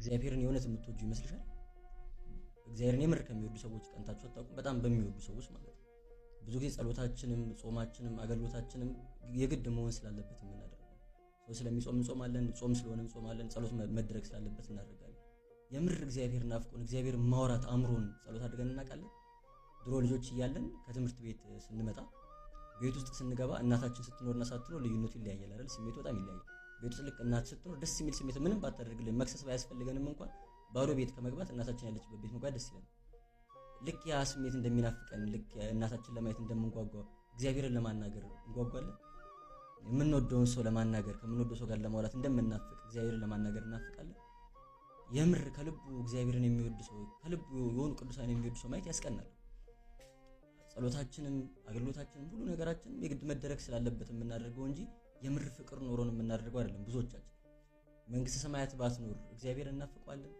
እግዚአብሔርን የእውነት የምትወጁ ይመስልሻል? እግዚአብሔርን የምር ከሚወዱ ሰዎች ቀንታችሁ አታውቁም? በጣም በሚወዱ ሰዎች ማለት ነው። ብዙ ጊዜ ጸሎታችንም ጾማችንም አገልግሎታችንም የግድ መሆን ስላለበት የምናደርገው ሰው ስለሚጾም እንጾማለን፣ ጾም ስለሆነ እንጾማለን፣ ጸሎት መድረግ ስላለበት እናደርጋለን። የምር እግዚአብሔር ናፍቆን እግዚአብሔር ማውራት አምሮን ጸሎት አድርገን እናውቃለን? ድሮ ልጆች እያለን ከትምህርት ቤት ስንመጣ ቤት ውስጥ ስንገባ እናታችን ስትኖርና ሳትኖር ልዩነቱ ይለያያል አይደል? ስሜቱ በጣም ይለያያል። ቤት ውስጥ ልክ እናት ስትኖር ደስ የሚል ስሜት ምንም ባታደርግልን መክሰስ ባያስፈልገንም እንኳን ባዶ ቤት ከመግባት እናታችን ያለችበት ቤት መግባት ደስ ይላል። ልክ ያ ስሜት እንደሚናፍቀን ልክ እናታችን ለማየት እንደምንጓጓ እግዚአብሔርን ለማናገር እንጓጓለን። የምንወደውን ሰው ለማናገር ከምንወደው ሰው ጋር ለማውራት እንደምናፍቅ እግዚአብሔርን ለማናገር እናፍቃለን። የምር ከልቡ እግዚአብሔርን የሚወድ ሰው ከልቡ የሆኑ ቅዱሳን የሚወድ ሰው ማየት ያስቀናል። ጸሎታችንም አገልግሎታችንም ሁሉ ነገራችንም የግድ መደረግ ስላለበት የምናደርገው እንጂ የምር ፍቅር ኖሮን የምናደርገው አይደለም። ብዙዎቻችን መንግስተ ሰማያት ባትኖር እግዚአብሔርን እናፍቀዋለን።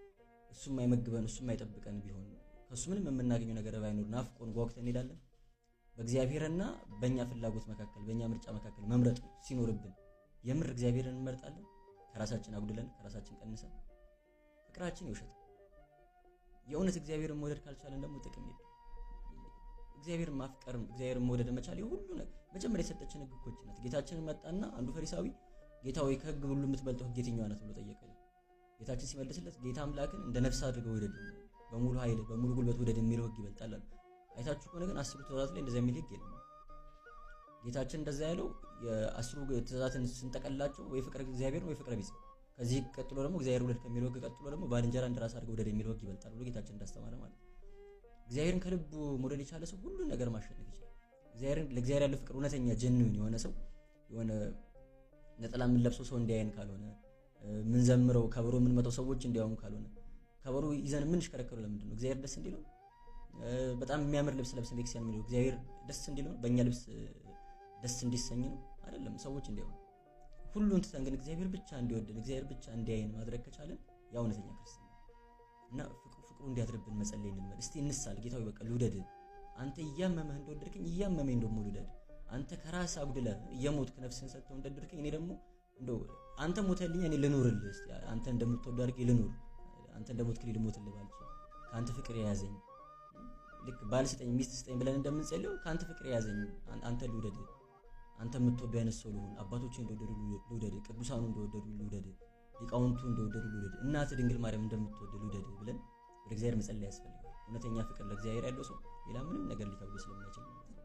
እሱም አይመግበን እሱም አይጠብቀን ቢሆን ከሱ ምንም የምናገኘው ነገር ባይኖር ናፍቆን ጓጉተን እንሄዳለን። በእግዚአብሔርና በእኛ ፍላጎት መካከል በእኛ ምርጫ መካከል መምረጥ ሲኖርብን የምር እግዚአብሔርን እንመርጣለን። ከራሳችን አጉድለን ከራሳችን ቀንሰን ፍቅራችን ይውሸት። የእውነት እግዚአብሔርን መውደድ ካልቻለን ደግሞ ጥቅም የለም። እግዚአብሔርን ማፍቀርም እግዚአብሔርን መውደድ መቻል ሁሉ ነገር መጀመሪያ የሰጠችን ህግ እኮ ናት። ጌታችንን መጣና አንዱ ፈሪሳዊ ጌታ ሆይ ከህግ ሁሉ የምትበልጠው ህግ የትኛዋ ናት ብሎ ጠየቀ። ጌታችን ሲመልስለት ጌታ አምላክን እንደ ነፍስ አድርገው ውደድ፣ በሙሉ ኃይል በሙሉ ጉልበት ውደድ የሚለው ህግ ይበልጣል አለ። አይታችሁ ከሆነ ግን 10 ትእዛዛት ላይ እንደዛ የሚል ህግ የለም። ጌታችን እንደዛ ያለው የ10 ትእዛዛትን ስንጠቀላቸው ወይ ፍቅር እግዚአብሔር ወይ ፍቅር ቢጽ ከዚህ ቀጥሎ ደግሞ እግዚአብሔር ውደድ ከሚለው ህግ ቀጥሎ ደግሞ ባልንጀራ እንደራስ አድርገው ውደድ የሚለው ህግ ይበልጣል ብሎ ጌታችን እንዳስተማረ ማለት ነው። እግዚአብሔርን ከልቡ መውደድ የቻለ ሰው ሁሉ ነገር ማሸነፍ ይችላል። ለእግዚአብሔር ያለው ፍቅር እውነተኛ ጀንዩን የሆነ ሰው የሆነ ነጠላ ምን ለብሶ ሰው እንዲያየን ካልሆነ ምን ዘምረው ከበሮ ምን መተው ሰዎች እንዲያዩን ካልሆነ ከበሮ ይዘን ምን ሽከረከሩ ለምንድን ነው? እግዚአብሔር ደስ እንዲለው በጣም የሚያምር ልብስ ለብሰን ቤተክርስቲያን የሚለው እግዚአብሔር ደስ እንዲለው በእኛ ልብስ ደስ እንዲሰኝ ነው አይደለም? ሰዎች እንዲያዩ ሁሉን ትተን ግን እግዚአብሔር ብቻ እንዲወደን እግዚአብሔር ብቻ እንዲያየን ማድረግ ከቻለን ያው እውነተኛ ክርስትና እና ፍቅሩ እንዲያድርብን መጸለይ እንልመድ። እስቲ እንሳል። ጌታው በቃ ልውደድ፣ አንተ እያመመህ እንደወደድከኝ እያመመኝ ደግሞ ልውደድ። አንተ ከራስ አጉድለህ እየሞትክ ነፍስህን ሰጥተው እንደወደድከኝ እኔ ደግሞ እንደው አንተ ሞተልኝ እኔ ልኖርልህ። እስቲ አንተ እንደምትወደው አድርጌ ልኖር፣ አንተ እንደሞትክልኝ ልሞትልህ ባልችል ከአንተ ፍቅር የያዘኝ ልክ ባል ስጠኝ ሚስት ስጠኝ ብለን እንደምንጸልየው ከአንተ ፍቅር የያዘኝ አንተ ልውደድ፣ አንተ የምትወደው አይነት ሰው ልሁን፣ አባቶቼ እንደወደዱ ልውደድ፣ ቅዱሳኑ እንደወደዱ ልውደድ፣ ሊቃውንቱ እንደወደዱ ልውደድ፣ እናት ድንግል ማርያም እንደምትወደድ ልውደድ ብለን ወደ እግዚአብሔር መጸለይ ያስፈልጋል። እውነተኛ ፍቅር ለእግዚአብሔር ያለው ሰው ሌላ ምንም ነገር ሊከብዱ ስለማይችል ማለት ነው።